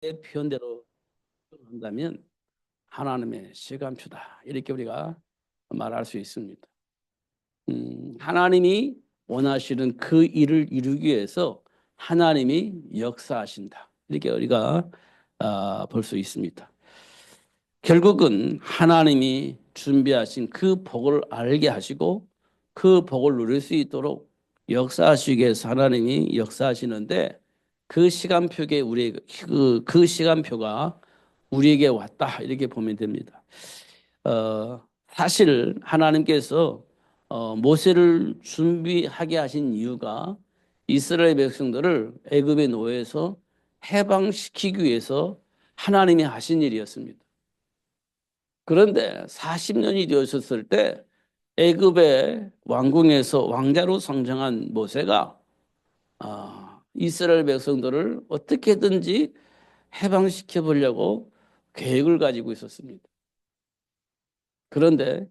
표현대로 한다면 하나님의 시간표다. 이렇게 우리가 말할 수 있습니다. 하나님이 원하시는 그 일을 이루기 위해서 하나님이 역사하신다. 이렇게 우리가 볼 수 있습니다. 결국은 하나님이 준비하신 그 복을 알게 하시고 그 복을 누릴 수 있도록 역사하시기 위해서 하나님이 역사하시는데 그 시간표에 그 시간표가 우리에게 왔다 이렇게 보면 됩니다. 사실 하나님께서 모세를 준비하게 하신 이유가 이스라엘 백성들을 애굽의 노예에서 해방시키기 위해서 하나님이 하신 일이었습니다. 그런데 40년이 되었을 때 애굽의 왕궁에서 왕자로 성장한 모세가 이스라엘 백성들을 어떻게든지 해방시켜 보려고 계획을 가지고 있었습니다. 그런데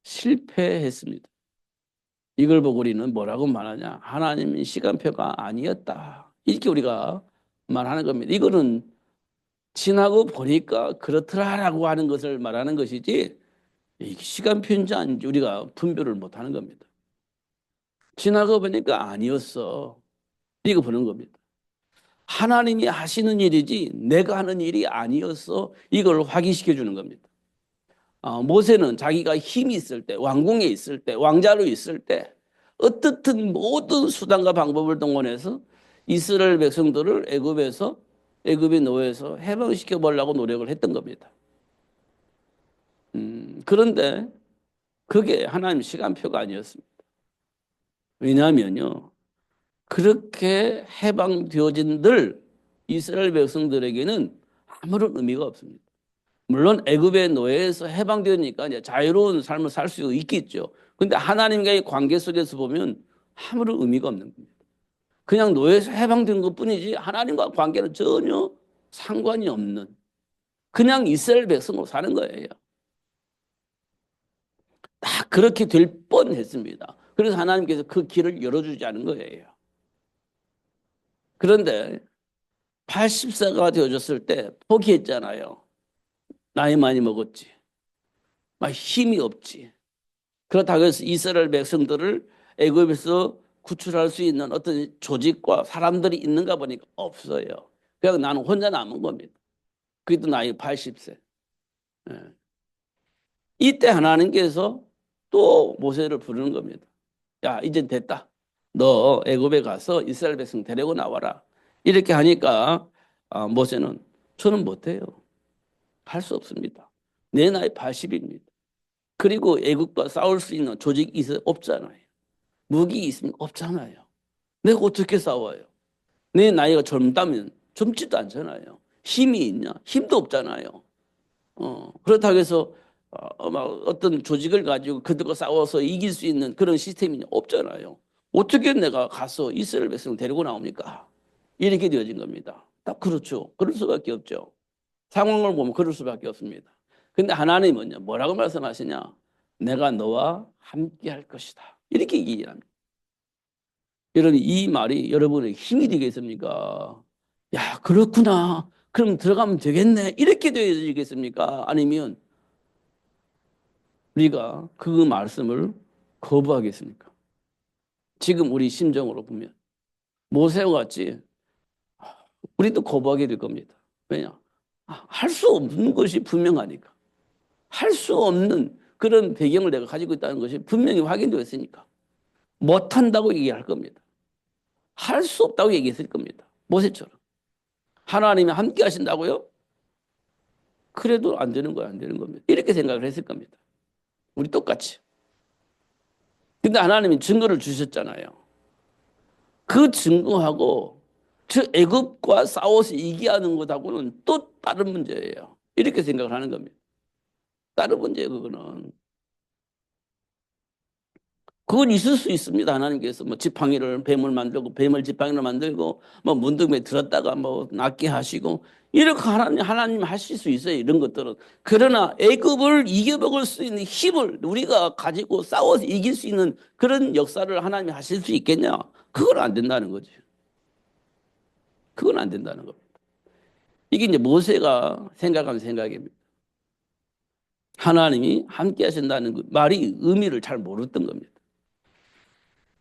실패했습니다. 이걸 보고 우리는 뭐라고 말하냐? 하나님의 시간표가 아니었다. 이렇게 우리가 말하는 겁니다. 이거는 지나고 보니까 그렇더라라고 하는 것을 말하는 것이지 이게 시간표인지 아닌지 우리가 분별을 못하는 겁니다. 지나고 보니까 아니었어. 이거 보는 겁니다. 하나님이 하시는 일이지 내가 하는 일이 아니었어. 이걸 확인시켜 주는 겁니다. 모세는 자기가 힘이 있을 때, 왕궁에 있을 때, 왕자로 있을 때 어떻든 모든 수단과 방법을 동원해서 이스라엘 백성들을 애굽의 노예에서 해방시켜 보려고 노력을 했던 겁니다. 그런데 그게 하나님 시간표가 아니었습니다. 왜냐하면요, 그렇게 해방되어진들 이스라엘 백성들에게는 아무런 의미가 없습니다. 물론 애굽의 노예에서 해방되니까 이제 자유로운 삶을 살 수 있겠죠. 근데 하나님과의 관계 속에서 보면 아무런 의미가 없는 겁니다. 그냥 노예에서 해방된 것뿐이지 하나님과 관계는 전혀 상관이 없는 그냥 이스라엘 백성으로 사는 거예요. 딱 그렇게 될 뻔했습니다. 그래서 하나님께서 그 길을 열어주지 않은 거예요. 그런데 80세가 되어졌을 때 포기했잖아요. 나이 많이 먹었지. 막 힘이 없지. 그렇다고 해서 이스라엘 백성들을 애굽에서 구출할 수 있는 어떤 조직과 사람들이 있는가 보니까 없어요. 그냥 나는 혼자 남은 겁니다. 그것도 나이 80세. 예. 이때 하나님께서 또 모세를 부르는 겁니다. 야, 이제 됐다. 너 애굽에 가서 이스라엘 백성 데리고 나와라. 이렇게 하니까 모세는 저는 못해요. 할 수 없습니다. 내 나이 80입니다. 그리고 애국과 싸울 수 있는 조직이 없잖아요. 무기 있으면 없잖아요. 내가 어떻게 싸워요? 내 나이가 젊다면 젊지도 않잖아요. 힘이 있냐? 힘도 없잖아요. 그렇다고 해서 막 어떤 조직을 가지고 그들과 싸워서 이길 수 있는 그런 시스템이 없잖아요. 어떻게 내가 가서 이스라엘 백성을 데리고 나옵니까? 이렇게 되어진 겁니다. 딱 그렇죠. 그럴 수밖에 없죠. 상황을 보면 그럴 수밖에 없습니다. 근데 하나님은요, 뭐라고 말씀하시냐? 내가 너와 함께 할 것이다. 이렇게 얘기합니다. 여러분, 이 말이 여러분의 힘이 되겠습니까? 야, 그렇구나. 그럼 들어가면 되겠네. 이렇게 되겠습니까? 아니면 우리가 그 말씀을 거부하겠습니까? 지금 우리 심정으로 보면 모세와 같이 우리도 거부하게 될 겁니다. 왜냐? 할 수 없는 것이 분명하니까. 할 수 없는 그런 배경을 내가 가지고 있다는 것이 분명히 확인되었으니까 못한다고 얘기할 겁니다. 할 수 없다고 얘기했을 겁니다. 모세처럼. 하나님이 함께 하신다고요? 그래도 안 되는 거야, 안 되는 겁니다. 이렇게 생각을 했을 겁니다. 우리 똑같이. 근데 하나님이 증거를 주셨잖아요. 그 증거하고 저 애굽과 싸워서 이기하는 것하고는 또 다른 문제예요. 이렇게 생각을 하는 겁니다. 다른 문제예요, 그거는. 그건 있을 수 있습니다. 하나님께서 뭐 지팡이를 뱀을 만들고 뱀을 지팡이를 만들고 뭐 문둥에 들었다가 뭐 낫게 하시고 이렇게 하나님 하실 수 있어요. 이런 것들은. 그러나 애굽을 이겨먹을 수 있는 힘을 우리가 가지고 싸워서 이길 수 있는 그런 역사를 하나님이 하실 수 있겠냐? 그건 안 된다는 거죠. 그건 안 된다는 겁니다. 이게 이제 모세가 생각한 생각입니다. 하나님이 함께 하신다는 그 말이 의미를 잘 모르던 겁니다.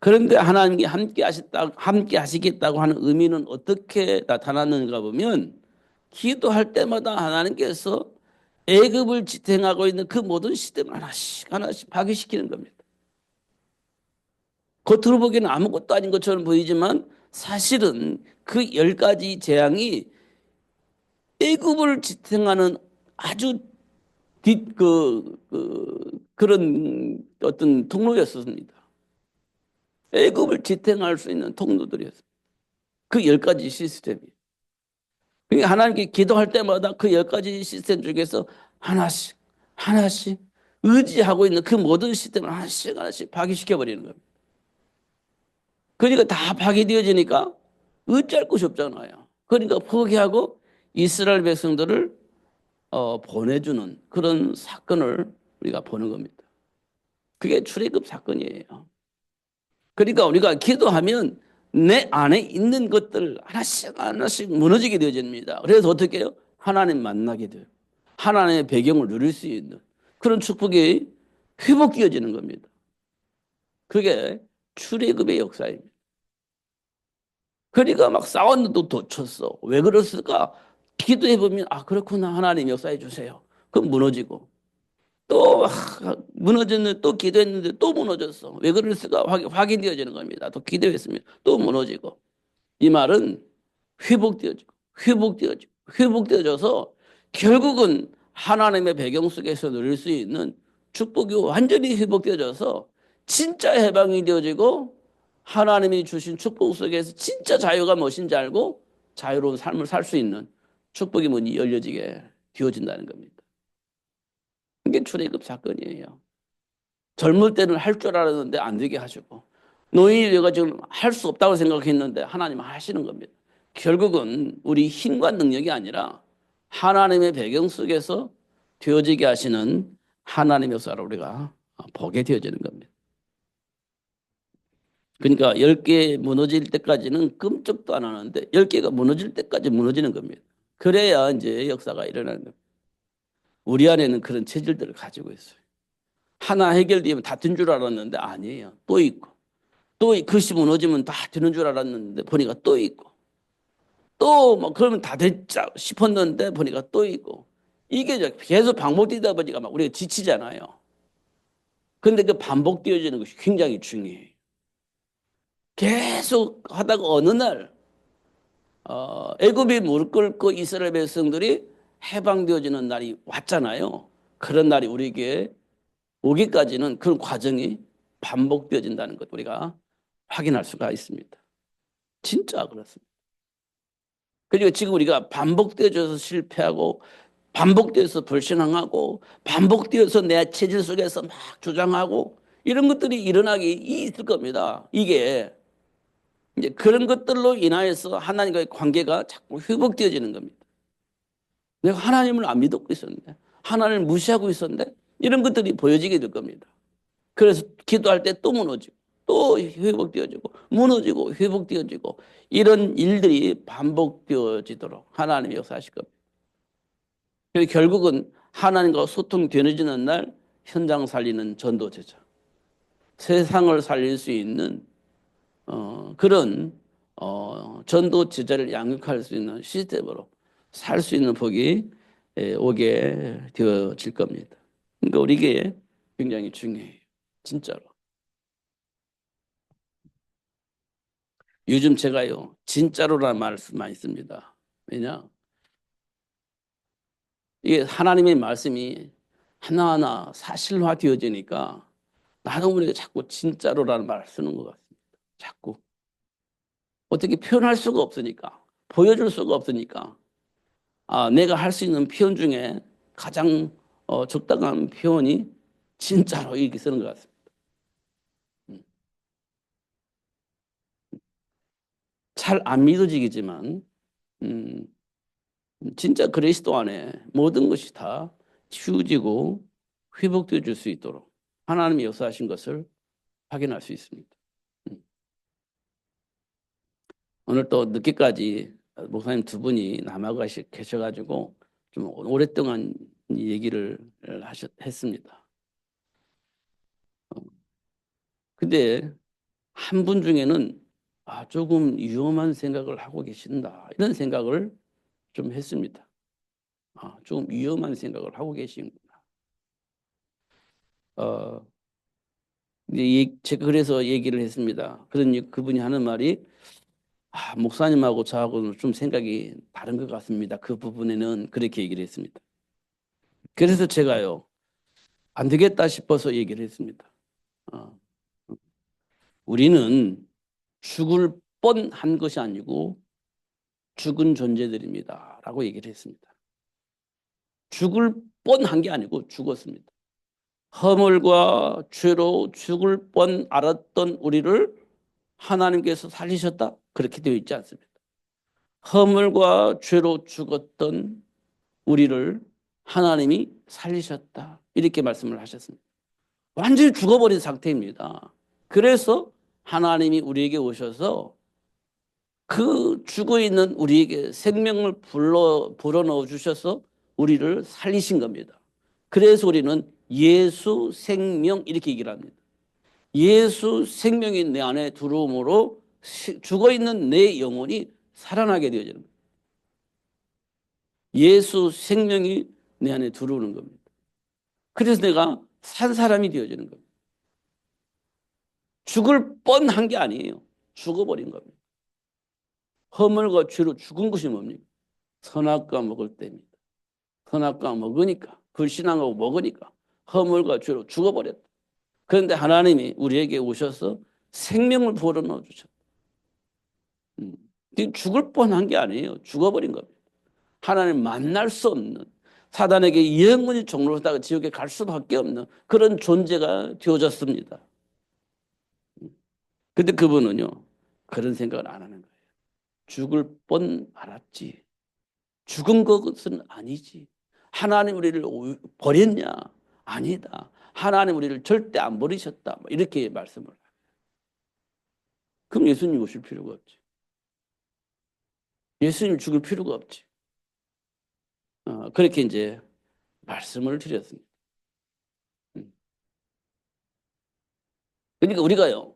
그런데 하나님이 함께 하시겠다고 하는 의미는 어떻게 나타났는가 보면 기도할 때마다 하나님께서 애굽을 지탱하고 있는 그 모든 시스템을 하나씩 하나씩 파괴시키는 겁니다. 겉으로 보기에는 아무것도 아닌 것처럼 보이지만 사실은 그 10가지 재앙이 애굽을 지탱하는 아주 그런 어떤 통로였습니다. 애굽을 지탱할 수 있는 통로들이었어요. 그 10가지 시스템이. 그러니까 하나님께 기도할 때마다 그 10가지 시스템 중에서 하나씩 하나씩 의지하고 있는 그 모든 시스템을 하나씩 하나씩 파괴시켜버리는 겁니다. 그러니까 다 파괴되어지니까 의지할 곳이 없잖아요. 그러니까 포기하고 이스라엘 백성들을 보내주는 그런 사건을 우리가 보는 겁니다. 그게 출애굽 사건이에요. 그러니까 우리가 기도하면 내 안에 있는 것들 하나씩 하나씩 무너지게 되어집니다. 그래서 어떻게 해요? 하나님 만나게 돼요. 하나님의 배경을 누릴 수 있는 그런 축복이 회복되어지는 겁니다. 그게 출애굽의 역사입니다. 그러니까 막 싸웠는데 도 쳤어. 왜 그랬을까? 기도해보면 아 그렇구나 하나님 역사해 주세요. 그럼 무너지고 또 무너졌는데 또 기도했는데 또 무너졌어. 왜 그랬을까? 확인되어지는 겁니다. 또 기도했으면 또 무너지고 이 말은 회복되어지고 회복되어지고 회복되어져서 결국은 하나님의 배경 속에서 누릴 수 있는 축복이 완전히 회복되어져서 진짜 해방이 되어지고 하나님이 주신 축복 속에서 진짜 자유가 무엇인지 알고 자유로운 삶을 살 수 있는 축복의 문이 열려지게 되어진다는 겁니다. 이게 출애굽 사건이에요. 젊을 때는 할 줄 알았는데 안 되게 하시고 노인이 돼가지고 할 수 없다고 생각했는데 하나님 하시는 겁니다. 결국은 우리 힘과 능력이 아니라 하나님의 배경 속에서 되어지게 하시는 하나님의 역사를 우리가 보게 되어지는 겁니다. 그러니까 10개 무너질 때까지는 끔찍도 안 하는데 10개가 무너질 때까지 무너지는 겁니다. 그래야 이제 역사가 일어나는 겁니다. 우리 안에는 그런 체질들을 가지고 있어요. 하나 해결되면 다 된 줄 알았는데 아니에요. 또 있고. 또 글씨 무너지면 다 되는 줄 알았는데 보니까 또 있고. 또 뭐 그러면 다 됐자 싶었는데 보니까 또 있고. 이게 계속 반복되다 보니까 막 우리가 지치잖아요. 근데 그 반복되어지는 것이 굉장히 중요해요. 계속 하다가 어느 날 애굽이 무릎 꿇고 이스라엘 백성들이 해방되어지는 날이 왔잖아요. 그런 날이 우리에게 오기까지는 그런 과정이 반복되어진다는 것 우리가 확인할 수가 있습니다. 진짜 그렇습니다. 그리고 지금 우리가 반복되어져서 실패하고 반복되어서 불신앙하고 반복되어서 내 체질 속에서 막 주장하고 이런 것들이 일어나기 있을 겁니다. 이게 이제 그런 것들로 인하여서 하나님과의 관계가 자꾸 회복되어지는 겁니다. 내가 하나님을 안 믿고 있었는데 하나님을 무시하고 있었는데 이런 것들이 보여지게 될 겁니다. 그래서 기도할 때 또 무너지고 또 회복되어지고 무너지고 회복되어지고 이런 일들이 반복되어지도록 하나님이 역사하실 겁니다. 그래서 결국은 하나님과 소통되어지는 날 현장 살리는 전도제자, 세상을 살릴 수 있는 그런 전도제자를 양육할 수 있는 시스템으로 살 수 있는 복이 오게 되어질 겁니다. 그러니까 우리에게 굉장히 중요해요. 진짜로. 요즘 제가요, 진짜로라는 말을 많이 씁니다. 왜냐? 이게 하나님의 말씀이 하나하나 사실화 되어지니까 나도 모르게 자꾸 진짜로라는 말을 쓰는 것 같습니다. 자꾸. 어떻게 표현할 수가 없으니까, 보여줄 수가 없으니까, 내가 할 수 있는 표현 중에 가장 적당한 표현이 진짜로 이렇게 쓰는 것 같습니다. 잘 안 믿어지겠지만, 음, 진짜 그리스도 안에 모든 것이 다 치우지고 회복되어 줄 수 있도록 하나님이 역사하신 것을 확인할 수 있습니다. 오늘 또 늦게까지 목사님 두 분이 남아가 계셔가지고 좀 오랫동안 이 얘기를 했습니다. 근데 한 분 중에는 조금 위험한 생각을 하고 계신다. 이런 생각을 좀 했습니다. 좀 위험한 생각을 하고 계시는구나. 어, 제가 그래서 얘기를 했습니다. 그러니 그분이 하는 말이 목사님하고 저하고는 좀 생각이 다른 것 같습니다. 그 부분에는 그렇게 얘기를 했습니다. 그래서 제가요, 안 되겠다 싶어서 얘기를 했습니다. 어, 우리는 죽을 뻔한 것이 아니고 죽은 존재들입니다. 라고 얘기를 했습니다. 죽을 뻔한 게 아니고 죽었습니다. 허물과 죄로 죽을 뻔 알았던 우리를 하나님께서 살리셨다? 그렇게 되어 있지 않습니다. 허물과 죄로 죽었던 우리를 하나님이 살리셨다. 이렇게 말씀을 하셨습니다. 완전히 죽어버린 상태입니다. 그래서 하나님이 우리에게 오셔서 그 죽어 있는 우리에게 생명을 불어넣어 주셔서 우리를 살리신 겁니다. 그래서 우리는 예수 생명 이렇게 얘기를 합니다. 예수 생명이 내 안에 들어옴으로 죽어 있는 내 영혼이 살아나게 되어지는 겁니다. 예수 생명이 내 안에 들어오는 겁니다. 그래서 내가 산 사람이 되어지는 겁니다. 죽을 뻔한 게 아니에요. 죽어버린 겁니다. 허물과 죄로 죽은 것이 뭡니까? 선악과 먹을 때입니다. 선악과 먹으니까, 불신앙하고 먹으니까 허물과 죄로 죽어버렸다. 그런데 하나님이 우리에게 오셔서 생명을 불어넣어 주셨다. 죽을 뻔한 게 아니에요. 죽어버린 겁니다. 하나님 만날 수 없는, 사단에게 영원히 종로하다가 지옥에 갈 수밖에 없는 그런 존재가 되어졌습니다. 근데 그분은요, 그런 생각을 안 하는 거예요. 죽을 뻔 알았지. 죽은 것은 아니지. 하나님 우리를 버렸냐? 아니다. 하나님 우리를 절대 안 버리셨다. 이렇게 말씀을 해요. 그럼 예수님 오실 필요가 없지. 예수님 죽을 필요가 없지. 그렇게 이제 말씀을 드렸습니다. 그러니까 우리가요,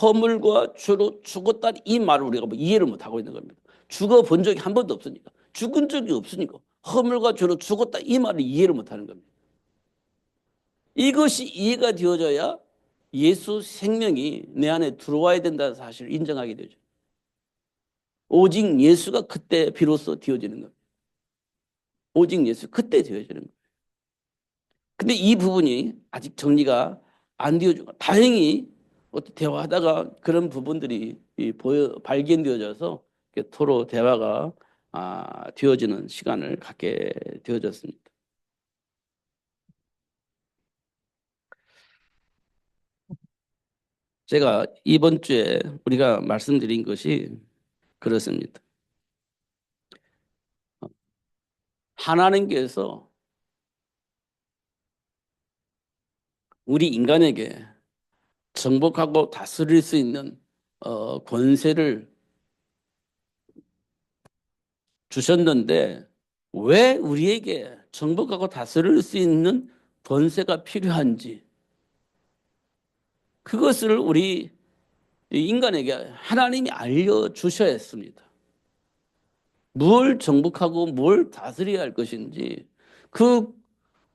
허물과 죄로 죽었다는 이 말을 우리가 이해를 못하고 있는 겁니다. 죽어본 적이 한 번도 없으니까. 죽은 적이 없으니까. 허물과 죄로 죽었다 이 말을 이해를 못하는 겁니다. 이것이 이해가 되어져야 예수 생명이 내 안에 들어와야 된다는 사실을 인정하게 되죠. 오직 예수가 그때 비로소 되어지는 겁니다. 오직 예수 그때 되어지는 거예요. 근데 이 부분이 아직 정리가 안 되어지고 다행히 대화하다가 그런 부분들이 발견되어져서 토로 대화가 되어지는 시간을 갖게 되어졌습니다. 제가 이번 주에 우리가 말씀드린 것이 그렇습니다. 하나님께서 우리 인간에게 정복하고 다스릴 수 있는 권세를 주셨는데 왜 우리에게 정복하고 다스릴 수 있는 권세가 필요한지 그것을 우리 인간에게 하나님이 알려주셔야 했습니다. 뭘 정복하고 뭘 다스려야 할 것인지 그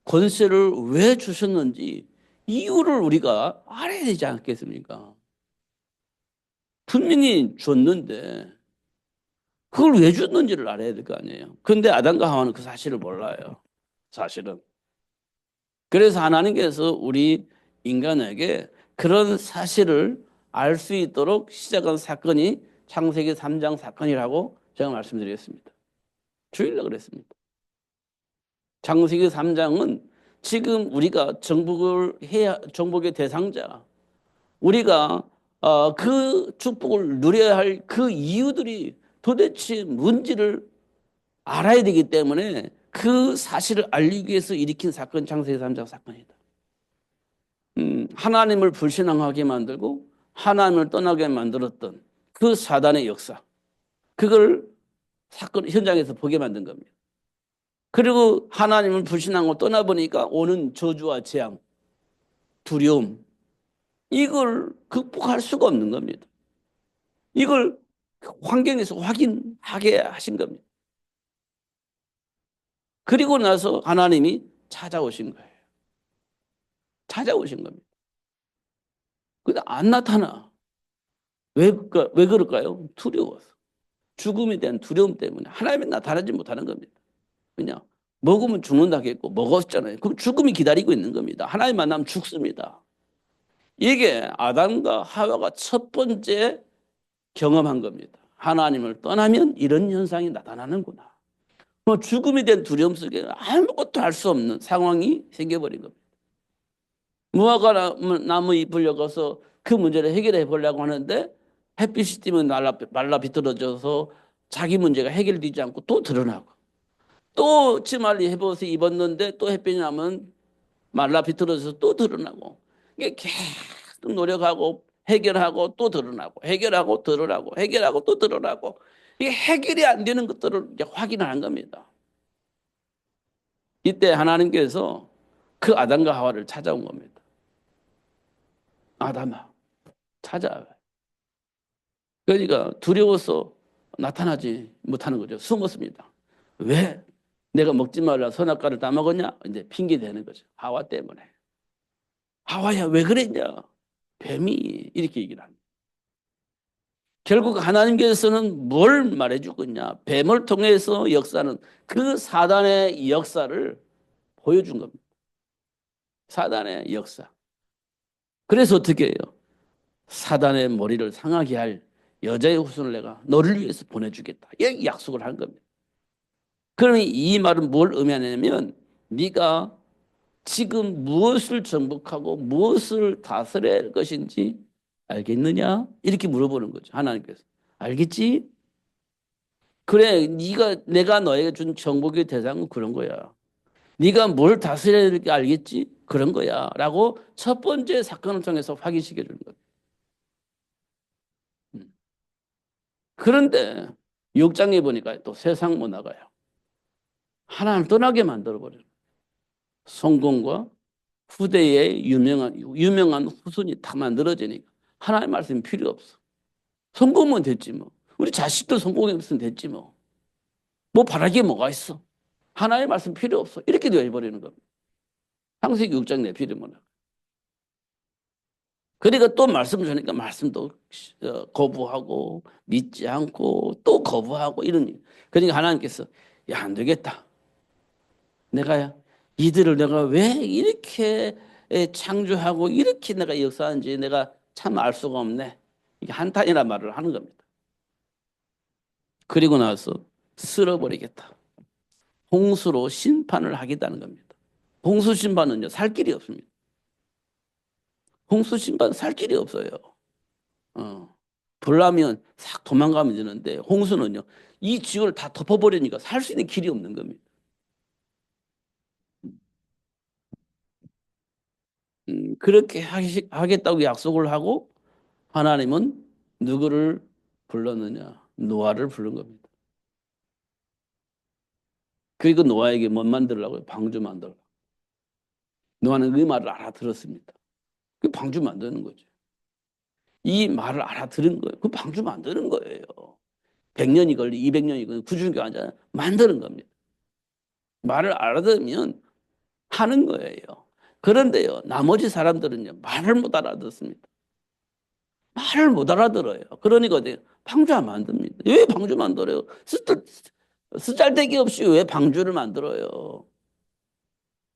권세를 왜 주셨는지 이유를 우리가 알아야 되지 않겠습니까? 분명히 줬는데 그걸 왜 줬는지를 알아야 될 거 아니에요. 그런데 아담과 하와는 그 사실을 몰라요. 사실은. 그래서 하나님께서 우리 인간에게 그런 사실을 알 수 있도록 시작한 사건이 창세기 3장 사건이라고 제가 말씀드리겠습니다. 주일날 그랬습니다. 창세기 3장은 지금 우리가 정복의 대상자, 우리가 그 축복을 누려야 할 그 이유들이 도대체 뭔지를 알아야 되기 때문에 그 사실을 알리기 위해서 일으킨 사건 창세기 3장 사건이다. 하나님을 불신앙하게 만들고 하나님을 떠나게 만들었던 그 사단의 역사. 그걸 사건 현장에서 보게 만든 겁니다. 그리고 하나님을 불신하고 떠나보니까 오는 저주와 재앙, 두려움, 이걸 극복할 수가 없는 겁니다. 이걸 환경에서 확인하게 하신 겁니다. 그리고 나서 하나님이 찾아오신 거예요. 찾아오신 겁니다. 근데 안 나타나. 왜 그럴까요? 두려워서. 죽음에 대한 두려움 때문에 하나님이 나타나지 못하는 겁니다. 그냥 먹으면 죽는다겠고 먹었잖아요. 그럼 죽음이 기다리고 있는 겁니다. 하나님 만나면 죽습니다. 이게 아담과 하와가 첫 번째 경험한 겁니다. 하나님을 떠나면 이런 현상이 나타나는구나. 죽음에 대한 두려움 속에 아무것도 할 수 없는 상황이 생겨버린 겁니다. 무화과 나무 잎을 엮어서 그 문제를 해결해 보려고 하는데 햇빛이 띄면 말라 비틀어져서 자기 문제가 해결되지 않고 또 드러나고, 또 치마를 해벗어 입었는데 또 햇빛이 나면 말라 비틀어져서 또 드러나고, 이게 계속 노력하고 해결하고 또 드러나고 해결하고 드러나고 해결하고 또 드러나고, 이게 해결이 안 되는 것들을 이제 확인하는 겁니다. 이때 하나님께서 그 아담과 하와를 찾아온 겁니다. 아담아, 찾아와. 그러니까 두려워서 나타나지 못하는 거죠. 숨었습니다. 왜? 내가 먹지 말라 선악과를 다 먹었냐? 이제 핑계 대는 거죠. 하와 때문에. 하와야 왜 그랬냐? 뱀이 이렇게 얘기를 합니다. 결국 하나님께서는 뭘 말해줄 거냐? 뱀을 통해서 역사는 그 사단의 역사를 보여준 겁니다. 사단의 역사. 그래서 어떻게 해요? 사단의 머리를 상하게 할 여자의 후손을 내가 너를 위해서 보내주겠다. 이 약속을 한 겁니다. 그러니 이 말은 뭘 의미하냐면, 네가 지금 무엇을 정복하고 무엇을 다스려야 할 것인지 알겠느냐? 이렇게 물어보는 거죠. 하나님께서. 알겠지? 그래, 내가 너에게 준 정복의 대상은 그런 거야. 네가 뭘 다스려야 될지 알겠지? 그런 거야. 라고 첫 번째 사건을 통해서 확인시켜 주는 거예요. 그런데 6장에 보니까 또 세상 문화가요, 하나님을 떠나게 만들어버려요. 성공과 후대의 유명한 후손이 다 만들어지니까 하나님의 말씀이 필요 없어. 성공은 됐지 뭐. 우리 자식도 성공했으면 됐지 뭐. 뭐 바랄 게 뭐가 있어. 하나님의 말씀 필요 없어. 이렇게 되어버리는 겁니다. 창세기 6장 내피리문화. 그러니까 또 말씀을 주니까 말씀도 거부하고 믿지 않고 또 거부하고 이런 일. 그러니까 하나님께서 야, 안 되겠다. 이들을 내가 왜 이렇게 창조하고 이렇게 내가 역사하는지 내가 참 알 수가 없네. 이게 한탄이란 말을 하는 겁니다. 그리고 나서 쓸어버리겠다. 홍수로 심판을 하겠다는 겁니다. 홍수 심판은요, 살 길이 없습니다. 홍수 심판 살 길이 없어요. 불나면 싹 도망가면 되는데 홍수는요, 이 지구를 다 덮어버리니까 살 수 있는 길이 없는 겁니다. 그렇게 하겠다고 약속을 하고 하나님은 누구를 불렀느냐? 노아를 부른 겁니다. 그리고 노아에게 뭐 만들려고요? 방주 만들어. 노아는 그 말을 알아들었습니다. 그 방주 만드는 거죠. 이 말을 알아들은 거예요. 그 방주 만드는 거예요. 100년이 걸리, 200년이 걸리, 구중교 아니잖아요. 만드는 겁니다. 말을 알아들으면 하는 거예요. 그런데요, 나머지 사람들은요, 말을 못 알아듣습니다. 말을 못 알아들어요. 그러니까 방주 안 만듭니다. 왜 방주 만들어요? 쓰잘데기 없이 왜 방주를 만들어요?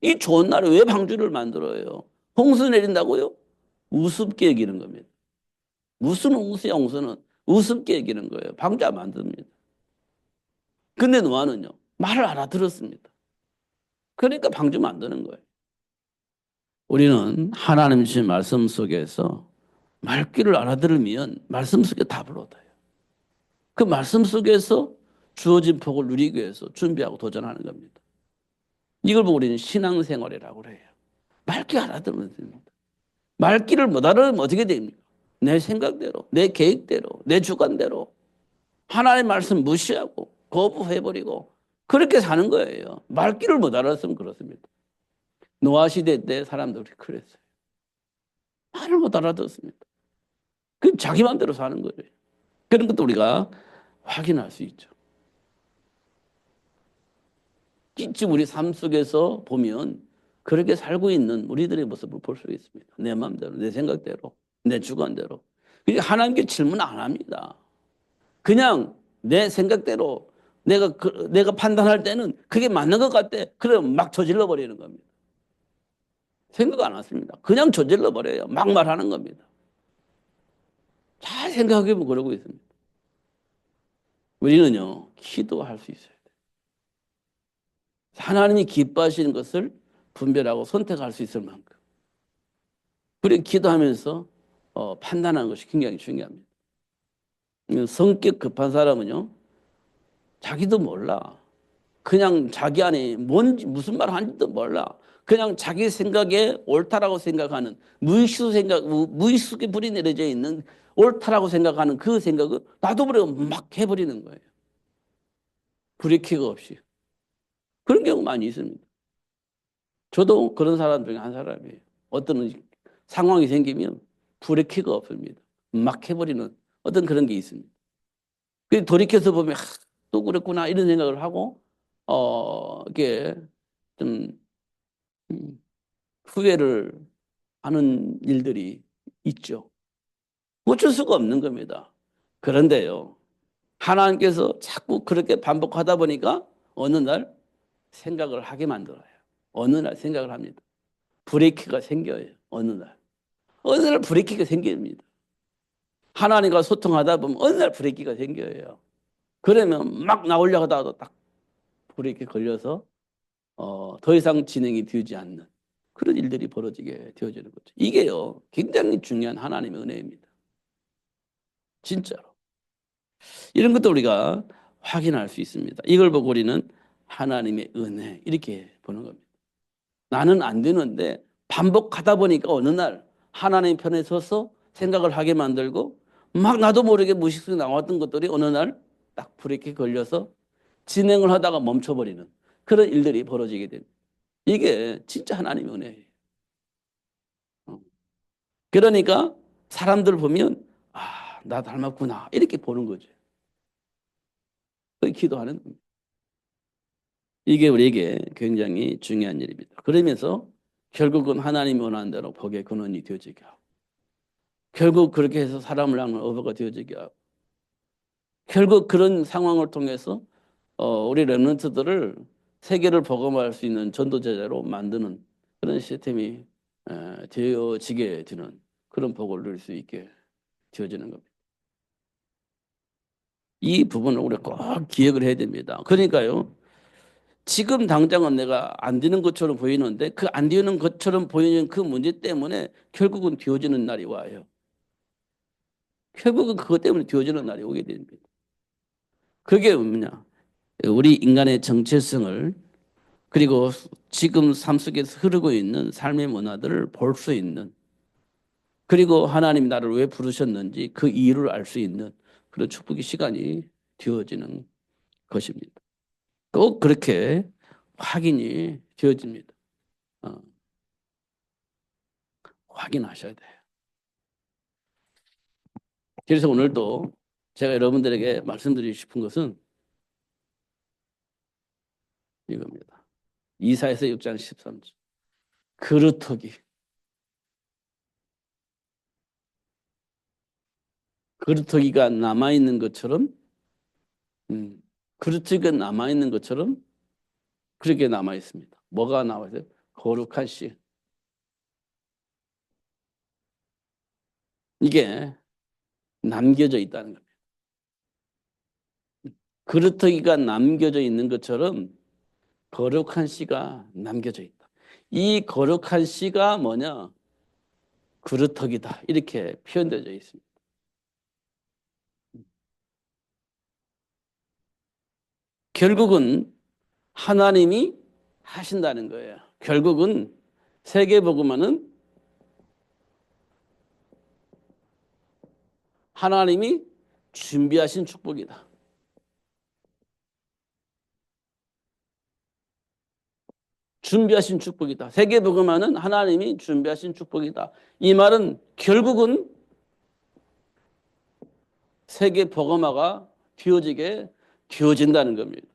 이 좋은 날에 왜 방주를 만들어요? 홍수 내린다고요? 우습게 여기는 겁니다. 무슨 홍수야, 홍수는? 우습게 여기는 거예요. 방주 안 만듭니다. 근데 노아는요, 말을 알아들었습니다. 그러니까 방주 만드는 거예요. 우리는 하나님 주신 말씀 속에서 말귀를 알아들으면 말씀 속에 답을 얻어요. 그 말씀 속에서 주어진 복을 누리기 위해서 준비하고 도전하는 겁니다. 이걸 보고 우리는 신앙생활이라고 해요. 말귀 알아들으면 됩니다. 말귀를 못 알아들으면 어떻게 됩니까? 내 생각대로, 내 계획대로, 내 주관대로 하나님의 말씀 무시하고 거부해버리고 그렇게 사는 거예요. 말귀를 못 알았으면 그렇습니다. 노아 시대 때 사람들이 그랬어요. 말을 못 알아듣습니다. 그 자기 마음대로 사는 거예요. 그런 것도 우리가 확인할 수 있죠. 진짜 우리 삶 속에서 보면 그렇게 살고 있는 우리들의 모습을 볼 수 있습니다. 내 마음대로, 내 생각대로, 내 주관대로. 하나님께 질문 안 합니다. 그냥 내 생각대로 내가 판단할 때는 그게 맞는 것 같대. 그럼 막 저질러 버리는 겁니다. 생각 안 했습니다. 그냥 저질러 버려요. 막 말하는 겁니다. 잘 생각해보면 그러고 있습니다. 우리는요, 기도할 수 있어요. 하나님이 기뻐하시는 것을 분별하고 선택할 수 있을 만큼. 그리고 기도하면서 판단하는 것이 굉장히 중요합니다. 성격 급한 사람은요, 자기도 몰라. 그냥 자기 안에 뭔지 무슨 말 하는지도 몰라. 그냥 자기 생각에 옳다라고 생각하는 무의식에 불이 내려져 있는 옳다라고 생각하는 그 생각을 놔둬버리고 막 해버리는 거예요. 브레이크가 없이. 그런 경우 많이 있습니다. 저도 그런 사람 중에 한 사람이에요. 어떤 상황이 생기면 브레이크가 없습니다. 막 해버리는 어떤 그런 게 있습니다. 돌이켜서 보면 또 그랬구나 이런 생각을 하고 이게 좀 후회를 하는 일들이 있죠. 어쩔 수가 없는 겁니다. 그런데요, 하나님께서 자꾸 그렇게 반복하다 보니까 어느 날 생각을 하게 만들어요. 어느 날 생각을 합니다. 브레이크가 생겨요. 어느 날 브레이크가 생깁니다. 하나님과 소통하다 보면 어느 날 브레이크가 생겨요. 그러면 막 나오려고 하다가도 딱 브레이크 걸려서 더 이상 진행이 되지 않는 그런 일들이 벌어지게 되어지는 거죠. 이게요, 굉장히 중요한 하나님의 은혜입니다. 진짜로. 이런 것도 우리가 확인할 수 있습니다. 이걸 보고 우리는 하나님의 은혜 이렇게 보는 겁니다. 나는 안 되는데 반복하다 보니까 어느 날 하나님 편에 서서 생각을 하게 만들고 막 나도 모르게 무의식적으로 나왔던 것들이 어느 날 딱 브레이크에 걸려서 진행을 하다가 멈춰버리는 그런 일들이 벌어지게 됩니다. 이게 진짜 하나님의 은혜예요. 그러니까 사람들 보면 나 닮았구나 이렇게 보는 거죠. 기도하는 겁니다. 이게 우리에게 굉장히 중요한 일입니다. 그러면서 결국은 하나님이 원하는 대로 복의 근원이 되어지게 하고 결국 그렇게 해서 사람을 향한 어부가 되어지게 하고 결국 그런 상황을 통해서 우리 렘넌트들을 세계를 복음할 수 있는 전도제자로 만드는 그런 시스템이 되어지게 되는 그런 복을 누릴 수 있게 되어지는 겁니다. 이 부분을 우리가 꼭 기억을 해야 됩니다. 그러니까요. 지금 당장은 내가 안 되는 것처럼 보이는데 그 안 되는 것처럼 보이는 그 문제 때문에 결국은 되어지는 날이 와요. 결국은 그것 때문에 되어지는 날이 오게 됩니다. 그게 뭐냐? 우리 인간의 정체성을 그리고 지금 삶 속에서 흐르고 있는 삶의 문화들을 볼 수 있는 그리고 하나님 나를 왜 부르셨는지 그 이유를 알 수 있는 그런 축복의 시간이 되어지는 것입니다. 꼭 그렇게 확인이 되어집니다. 확인하셔야 돼요. 그래서 오늘도 제가 여러분들에게 말씀드리고 싶은 것은 이겁니다. 이사야서 6장 13절. 그루터기. 그루터기가 남아있는 것처럼 그루터기가 남아있는 것처럼 그렇게 남아있습니다. 뭐가 남아있어요? 거룩한 씨. 이게 남겨져 있다는 겁니다. 그루터기가 남겨져 있는 것처럼 거룩한 씨가 남겨져 있다. 이 거룩한 씨가 뭐냐? 그루터기다. 이렇게 표현되어 있습니다. 결국은 하나님이 하신다는 거예요. 결국은 세계복음화는 하나님이 준비하신 축복이다. 준비하신 축복이다. 세계복음화는 하나님이 준비하신 축복이다. 이 말은 결국은 세계복음화가 되어진다는 겁니다.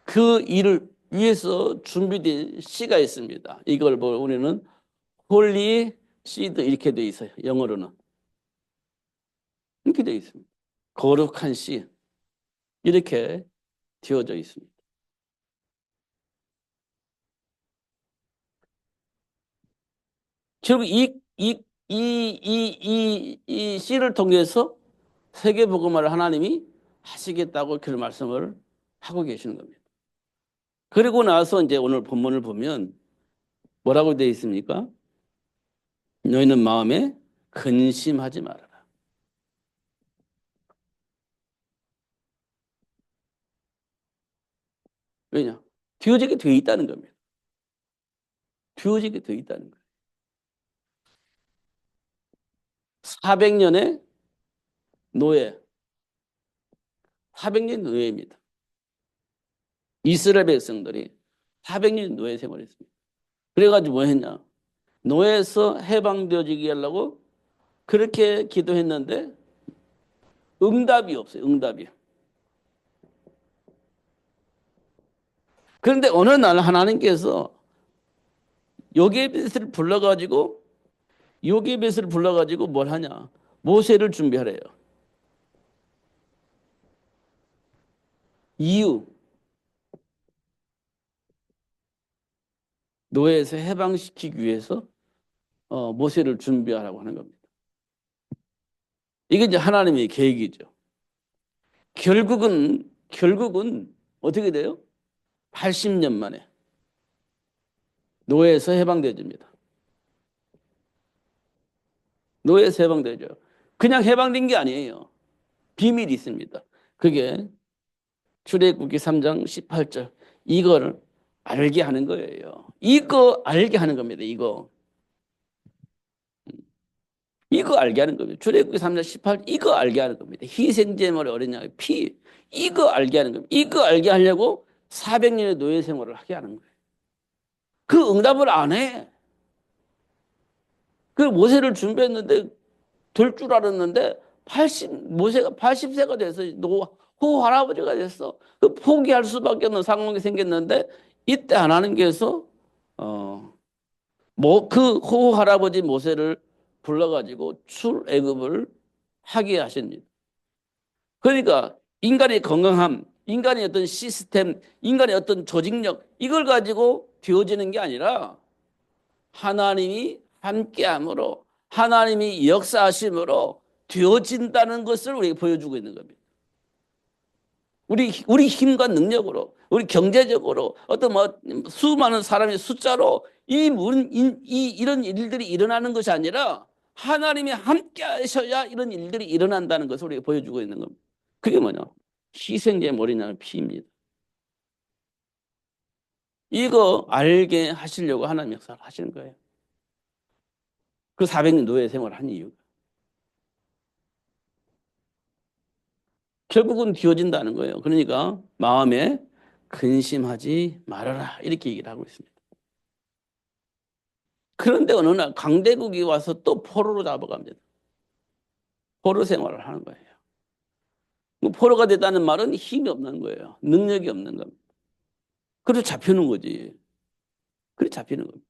그 일을 위해서 준비된 씨가 있습니다. 이걸 우리는 홀리 시드 이렇게 돼 있어요. 영어로는 이렇게 돼 있습니다. 거룩한 씨 이렇게 되어져 있습니다. 결국 이 씨를 통해서 세계복음화를 하나님이 하시겠다고 그런 말씀을 하고 계시는 겁니다. 그리고 나서 이제 오늘 본문을 보면 뭐라고 되어 있습니까? 너희는 마음에 근심하지 말아라. 왜냐? 뒤어지게 되어 있다는 겁니다. 뒤어지게 되어 있다는 거예요. 400년의 노예, 400년 노예입니다. 이스라엘 백성들이 400년 노예 생활했습니다. 그래가지고 뭐 했냐? 노예에서 해방되어지게 하려고 그렇게 기도했는데 응답이 없어요. 응답이. 그런데 어느 날 하나님께서 요게벳을 불러가지고 뭘 하냐? 모세를 준비하래요. 이유. 노예에서 해방시키기 위해서 모세를 준비하라고 하는 겁니다. 이게 이제 하나님의 계획이죠. 결국은 어떻게 돼요? 80년 만에 노예에서 해방되어집니다. 노예에서 해방되죠. 그냥 해방된 게 아니에요. 비밀이 있습니다. 그게 출애굽기 3장 18절. 이거를 알게 하는 거예요. 이거 알게 하는 겁니다. 이거 알게 하는 겁니다. 출애굽기 3장 18 이거 알게 하는 겁니다. 희생제물의 어린 양의 피 이거 알게 하는 겁니다. 이거 알게 하려고 400년의 노예 생활을 하게 하는 거예요. 그 응답을 안 해. 그 모세를 준비했는데 될 줄 알았는데 모세가 80세가 돼서 호 할아버지가 됐어. 그 포기할 수밖에 없는 상황이 생겼는데 이때 하나님께서 그 할아버지 모세를 불러가지고 출애굽을 하게 하십니다. 그러니까 인간의 건강함, 인간의 어떤 시스템, 인간의 어떤 조직력 이걸 가지고 되어지는 게 아니라 하나님이 함께함으로 하나님이 역사하심으로 되어진다는 것을 우리에게 보여주고 있는 겁니다. 우리 힘과 능력으로, 우리 경제적으로, 어떤 수많은 사람의 숫자로 이런 일들이 일어나는 것이 아니라 하나님이 함께 하셔야 이런 일들이 일어난다는 것을 우리가 보여주고 있는 겁니다. 그게 뭐냐? 희생제 머리냐는 피입니다. 이거 알게 하시려고 하나님 역사를 하시는 거예요. 그 400년 노예 생활을 한 이유가. 결국은 뒤어진다는 거예요. 그러니까 마음에 근심하지 말아라 이렇게 얘기를 하고 있습니다. 그런데 어느 날 강대국이 와서 또 포로로 잡아갑니다. 포로 생활을 하는 거예요. 포로가 됐다는 말은 힘이 없는 거예요. 능력이 없는 겁니다. 그래서 잡히는 거지. 그래 잡히는 겁니다.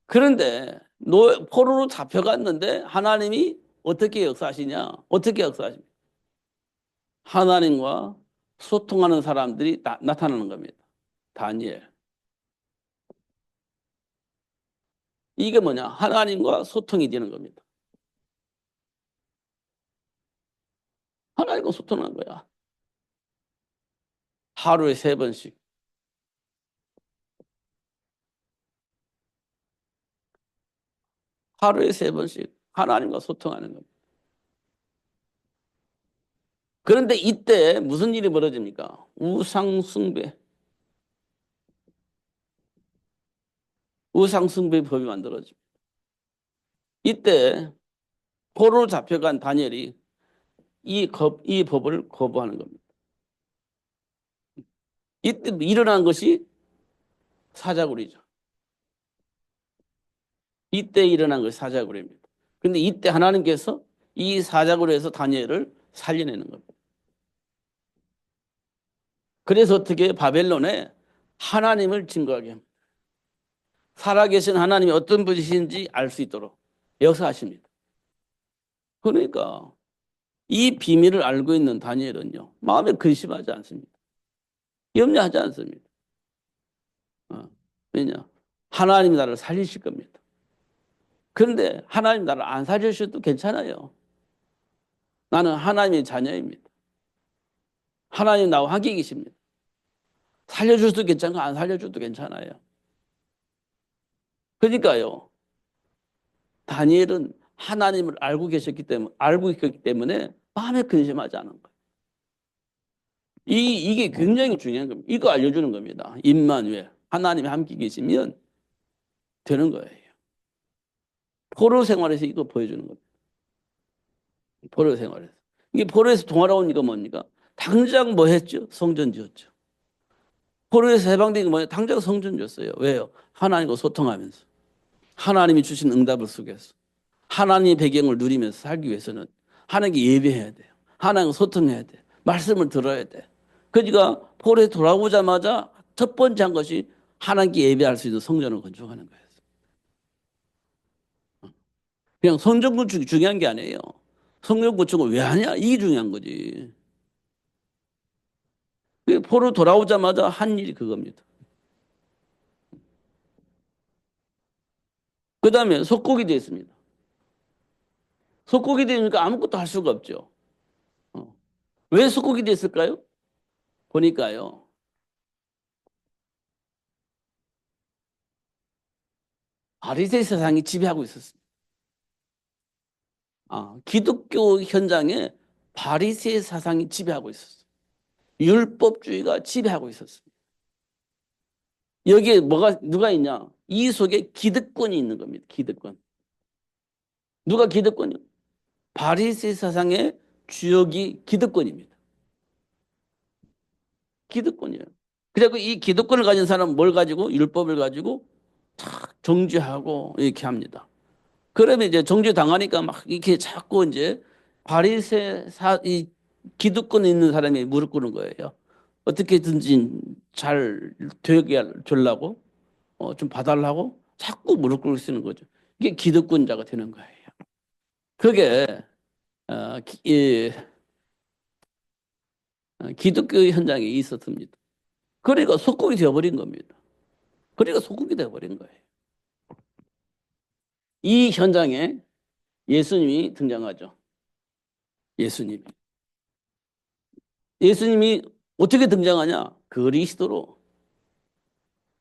그런데 포로로 잡혀갔는데 하나님이 어떻게 역사하시냐? 어떻게 역사하십니까? 하나님과 소통하는 사람들이 나타나는 겁니다. 다니엘. 이게 뭐냐? 하나님과 소통이 되는 겁니다. 하나님과 소통하는 거야. 하루에 3번씩. 하루에 3번씩 하나님과 소통하는 겁니다. 그런데 이때 무슨 일이 벌어집니까? 우상숭배. 우상숭배 법이 만들어집니다. 이때 포로로 잡혀간 다니엘이 이 법을 거부하는 겁니다. 이때 일어난 것이 사자굴이죠. 이때 일어난 것이 사자굴입니다. 근데 이때 하나님께서 이 사자굴에서 다니엘을 살려내는 겁니다. 그래서 어떻게 바벨론에 하나님을 증거하게 합니다. 살아계신 하나님이 어떤 분이신지 알 수 있도록 역사하십니다. 그러니까 이 비밀을 알고 있는 다니엘은요, 마음에 근심하지 않습니다. 염려하지 않습니다. 왜냐? 하나님이 나를 살리실 겁니다. 그런데 하나님 나를 안 살려주셔도 괜찮아요. 나는 하나님의 자녀입니다. 하나님 나와 함께 계십니다. 살려줘도 괜찮고 안 살려줘도 괜찮아요. 그러니까요, 다니엘은 하나님을 알고 있기 때문에 마음에 근심하지 않은 거예요. 이게 굉장히 중요한 겁니다. 이거 알려주는 겁니다. 임마누엘. 하나님이 함께 계시면 되는 거예요. 포로 생활에서 이거 보여주는 겁니다. 포로 생활에서. 이게 포로에서 동화로운 이거 뭡니까? 당장 뭐 했죠? 성전 지었죠. 포로에서 해방된 게 뭐예요? 당장 성전 지었어요. 왜요? 하나님과 소통하면서. 하나님이 주신 응답을 속에서. 하나님의 배경을 누리면서 살기 위해서는 하나님께 예배해야 돼요. 하나님과 소통해야 돼요. 말씀을 들어야 돼. 그러니까 포로에 돌아오자마자 첫 번째 한 것이 하나님께 예배할 수 있는 성전을 건축하는 거예요. 그냥 성전 건축이 중요한 게 아니에요. 성전 건축을 왜 하냐? 이게 중요한 거지. 포로 돌아오자마자 한 일이 그겁니다. 그 다음에 속국이 되어 있습니다. 속국이 되니까 아무것도 할 수가 없죠. 왜 속국이 됐을까요? 보니까요. 바리새 세상이 지배하고 있었습니다. 기독교 현장에 바리새 사상이 지배하고 있었어요. 율법주의가 지배하고 있었습니다. 여기에 누가 있냐? 이 속에 기득권이 있는 겁니다. 기득권. 누가 기득권이요? 바리새 사상의 주역이 기득권입니다. 기득권이에요. 그리고 이 기득권을 가진 사람은 뭘 가지고? 율법을 가지고 정죄하고 이렇게 합니다. 그러면 이제 정죄 당하니까 막 이렇게 자꾸 이제 이 기득권 있는 사람이 무릎 꿇는 거예요. 어떻게든지 잘 되게 주려고 좀 봐달라고 자꾸 무릎 꿇을 수 있는 거죠. 이게 기득권자가 되는 거예요. 그게 기독교 현장에 있었습니다. 그러니까 속국이 되어버린 겁니다. 그러니까 속국이 되어버린 거예요. 이 현장에 예수님이 등장하죠. 예수님. 예수님이 어떻게 등장하냐? 그리스도로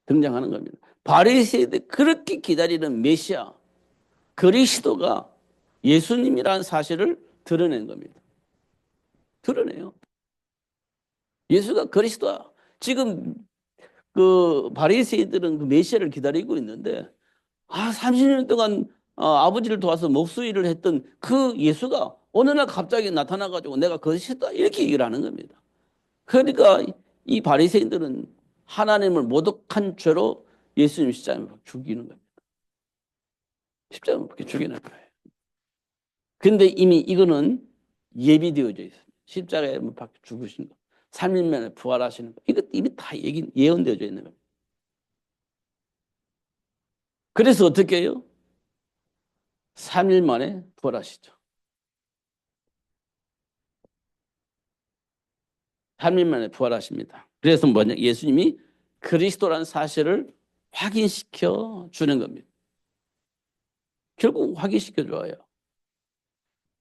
등장하는 겁니다. 바리새인들 그렇게 기다리는 메시아 그리스도가 예수님이라는 사실을 드러낸 겁니다. 드러내요. 예수가 그리스도야. 지금 그 바리새인들은 그 메시아를 기다리고 있는데 30년 동안 아버지를 도와서 목수일을 했던 그 예수가 어느 날 갑자기 나타나가지고 내가 그리스도다 이렇게 얘기를 하는 겁니다. 그러니까 이 바리새인들은 하나님을 모독한 죄로 예수님 십자가에 죽이는 겁니다. 십자가에 그렇게 죽이는 거예요. 근데 이미 이거는 예비되어져 있어요. 십자가에 못 박혀 죽으신 거. 3일 만에 부활하시는 거. 이거 이미 다 예언되어져 있는 겁니다. 그래서 어떻게 해요? 3일 만에 부활하시죠. 3일 만에 부활하십니다. 그래서 뭐냐? 예수님이 그리스도라는 사실을 확인시켜 주는 겁니다. 결국 확인시켜 줘요.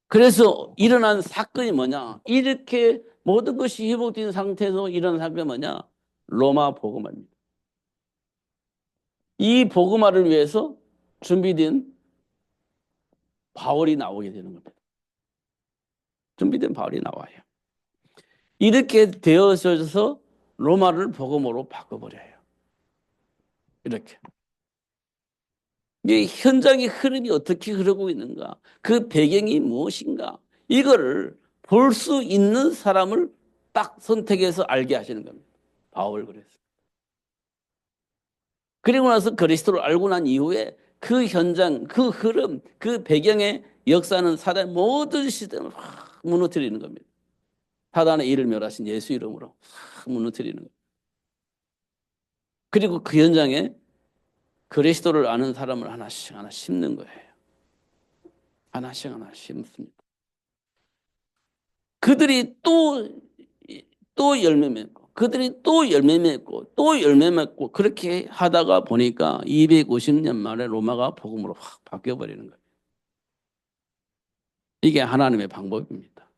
그래서 일어난 사건이 뭐냐? 이렇게 모든 것이 회복된 상태에서 일어난 사건이 뭐냐? 로마 복음화입니다. 이 복음화를 위해서 준비된 바울이 나오게 되는 겁니다. 준비된 바울이 나와요. 이렇게 되어져서 로마를 복음으로 바꿔버려요. 이렇게. 이 현장의 흐름이 어떻게 흐르고 있는가? 그 배경이 무엇인가? 이거를 볼 수 있는 사람을 딱 선택해서 알게 하시는 겁니다. 바울 그랬어요. 그리고 나서 그리스도를 알고 난 이후에 그 현장, 그 흐름, 그 배경의 역사는 사단의 모든 시스템을 확 무너뜨리는 겁니다. 사단의 일을 멸하신 예수 이름으로 확 무너뜨리는 거예요. 그리고 그 현장에 그리스도를 아는 사람을 하나씩 하나 심는 거예요. 하나씩 하나 심습니다. 그들이 또 열매 맺고, 그들이 또 열매 맺고, 또 열매 맺고, 그렇게 하다가 보니까 250년 만에 로마가 복음으로 확 바뀌어버리는 거예요. 이게 하나님의 방법입니다.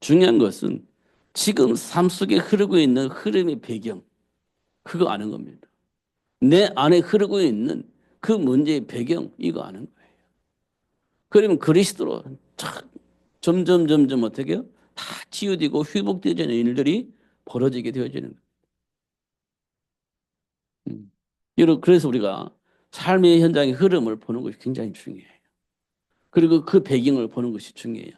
중요한 것은 지금 삶 속에 흐르고 있는 흐름의 배경, 그거 아는 겁니다. 내 안에 흐르고 있는 그 문제의 배경, 이거 아는 거예요. 그러면 그리스도로 점점 어떻게 해요? 다 치유되고 회복되어지는 일들이 벌어지게 되어지는 거예요. 여러분, 그래서 우리가 삶의 현장의 흐름을 보는 것이 굉장히 중요해요. 그리고 그 배경을 보는 것이 중요해요.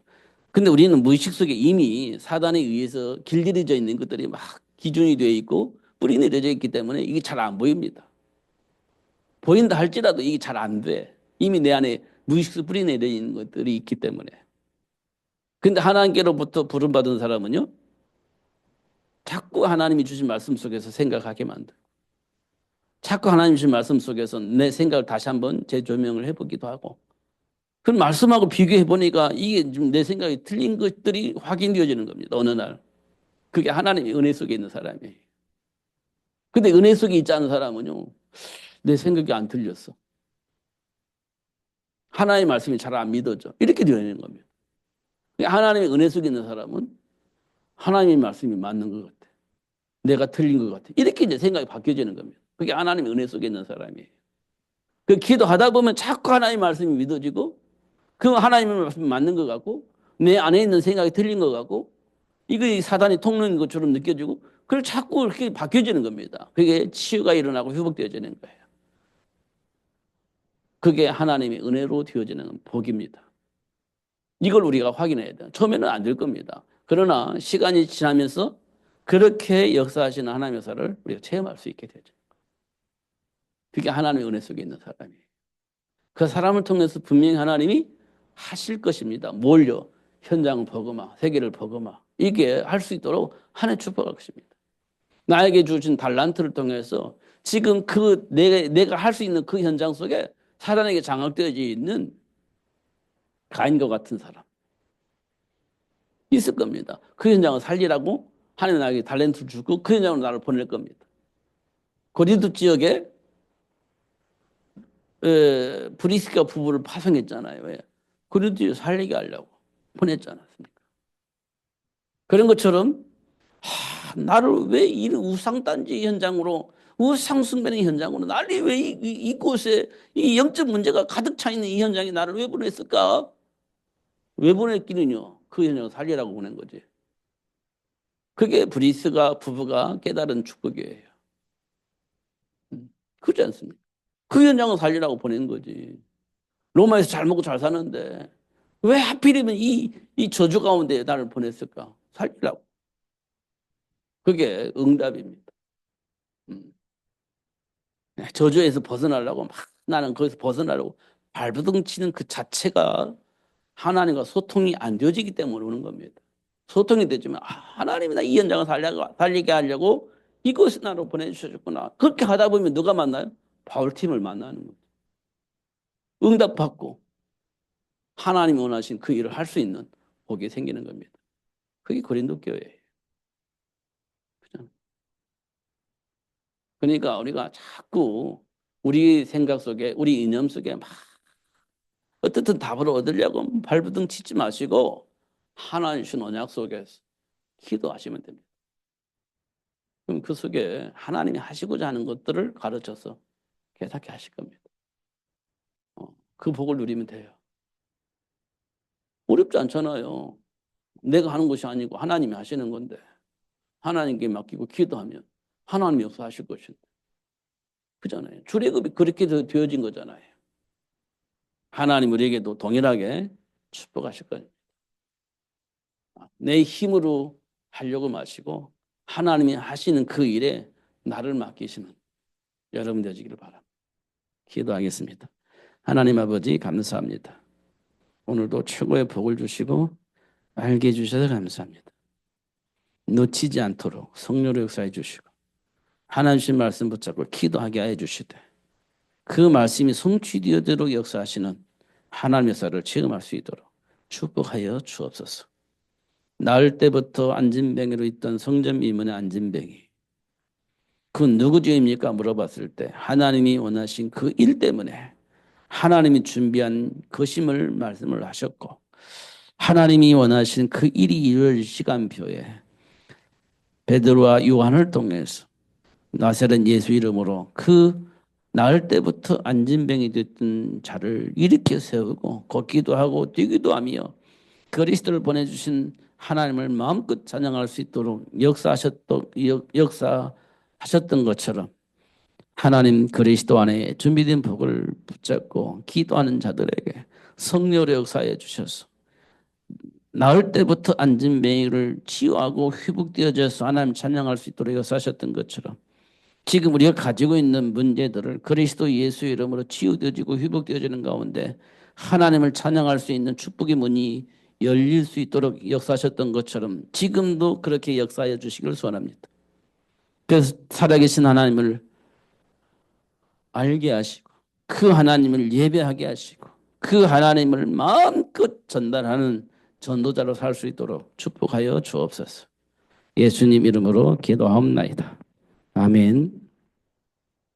근데 우리는 무의식 속에 이미 사단에 의해서 길들여져 있는 것들이 막 기준이 되어 있고 뿌리 내려져 있기 때문에 이게 잘 안 보입니다. 보인다 할지라도 이게 잘 안 돼. 이미 내 안에 무의식 속 뿌리 내려 있는 것들이 있기 때문에. 근데 하나님께로부터 부름받은 사람은요, 자꾸 하나님이 주신 말씀 속에서 생각하게 만들고, 자꾸 하나님 주신 말씀 속에서 내 생각을 다시 한번 재조명을 해보기도 하고, 그 말씀하고 비교해 보니까 이게 좀 내 생각이 틀린 것들이 확인되어지는 겁니다. 어느 날. 그게 하나님의 은혜 속에 있는 사람이에요. 근데 은혜 속에 있지 않은 사람은요, 내 생각이 안 틀렸어. 하나님의 말씀이 잘 안 믿어져. 이렇게 되어 있는 겁니다. 하나님의 은혜 속에 있는 사람은 하나님의 말씀이 맞는 것 같아. 내가 틀린 것 같아. 이렇게 이제 생각이 바뀌어지는 겁니다. 그게 하나님의 은혜 속에 있는 사람이에요. 그 기도하다 보면 자꾸 하나님의 말씀이 믿어지고, 그 하나님의 말씀이 맞는 것 같고, 내 안에 있는 생각이 틀린 것 같고, 이거 사단이 통로인 것처럼 느껴지고, 그걸 자꾸 이렇게 바뀌어지는 겁니다. 그게 치유가 일어나고 회복되어지는 거예요. 그게 하나님의 은혜로 되어지는 복입니다. 이걸 우리가 확인해야 돼요. 처음에는 안 될 겁니다. 그러나 시간이 지나면서 그렇게 역사하시는 하나님의 역사를 우리가 체험할 수 있게 되죠. 그게 하나님의 은혜 속에 있는 사람이에요. 그 사람을 통해서 분명히 하나님이 하실 것입니다. 뭘요? 현장을 버거마, 세계를 버거마. 이게 할 수 있도록 하나님 축복할 것입니다. 나에게 주신 달란트를 통해서 지금 그 내가 할 수 있는 그 현장 속에 사단에게 장악되어져 있는 가인과 같은 사람 있을 겁니다. 그 현장을 살리라고 하나님 나에게 달란트를 주고 그 현장으로 나를 보낼 겁니다. 고린도 지역에 브리스가 부부를 파송했잖아요. 왜? 고린도 살리게 하려고 보냈지 않았습니까? 그런 것처럼 나를 왜 이 우상단지 현장으로 우상숭배의 현장으로 나를 왜 이곳에 이 영적 문제가 가득 차 있는 이 현장에 나를 왜 보냈을까? 왜 보냈기는요? 그 현장을 살리라고 보낸 거지. 그게 브리스가 부부가 깨달은 축복이에요. 그렇지 않습니까? 그 현장을 살리라고 보낸 거지. 로마에서 잘 먹고 잘 사는데 왜 하필이면 이 저주 가운데 나를 보냈을까? 살리라고. 그게 응답입니다. 음. 저주에서 벗어나려고 막 나는 거기서 벗어나려고 발버둥 치는 그 자체가 하나님과 소통이 안 되어지기 때문에 오는 겁니다. 소통이 되지만 하나님이 나 이 현장을 살리게 하려고 이것을 나로 보내주셨구나. 그렇게 하다 보면 누가 만나요? 바울팀을 만나는 거죠. 응답받고 하나님이 원하신 그 일을 할 수 있는 복이 생기는 겁니다. 그게 고린도 교회예요. 그러니까 우리가 자꾸 우리 생각 속에 우리 이념 속에 막 어떻든 답을 얻으려고 발버둥 치지 마시고 하나님 주신 언약 속에서 기도하시면 됩니다. 그럼 그 속에 하나님이 하시고자 하는 것들을 가르쳐서 깨닫게 하실 겁니다. 그 복을 누리면 돼요. 어렵지 않잖아요. 내가 하는 것이 아니고 하나님이 하시는 건데 하나님께 맡기고 기도하면 하나님이 역사하실 것인데 그잖아요. 출애굽이 그렇게 되어진 거잖아요. 하나님 우리에게도 동일하게 축복하실 거예요. 내 힘으로 하려고 마시고 하나님이 하시는 그 일에 나를 맡기시는 여러분 되시기를 바랍니다. 기도하겠습니다. 하나님 아버지 감사합니다. 오늘도 최고의 복을 주시고 알게 해주셔서 감사합니다. 놓치지 않도록 성령의 역사해 주시고 하나님 말씀 붙잡고 기도하게 해 주시되 그 말씀이 성취되도록 역사하시는 하나님의 역사를 체험할 수 있도록 축복하여 주옵소서. 나을 때부터 안진뱅이로 있던 성전 이문의 안진뱅이 그 누구 죄입니까? 물어봤을 때 하나님이 원하신 그 일 때문에 하나님이 준비한 것임을 말씀을 하셨고 하나님이 원하신 그 일이 이룰 시간표에 베드로와 요한을 통해서 나사렛 예수 이름으로 그 나을 때부터 안진뱅이 됐던 자를 일으켜 세우고 걷기도 하고 뛰기도 하며 그리스도를 보내주신 하나님을 마음껏 찬양할 수 있도록 역사하셨던 것처럼 하나님 그리스도 안에 준비된 복을 붙잡고 기도하는 자들에게 성령의 역사해 주셔서 나을 때부터 안진뱅이를 치유하고 회복되어져서 하나님 찬양할 수 있도록 역사하셨던 것처럼 지금 우리가 가지고 있는 문제들을 그리스도 예수 이름으로 치유되어지고 회복되어지는 가운데 하나님을 찬양할 수 있는 축복의 문이 열릴 수 있도록 역사하셨던 것처럼 지금도 그렇게 역사해 주시기를 소원합니다. 그래서 살아계신 하나님을 알게 하시고 그 하나님을 예배하게 하시고 그 하나님을 마음껏 전달하는 전도자로 살 수 있도록 축복하여 주옵소서. 예수님 이름으로 기도하옵나이다. 아멘.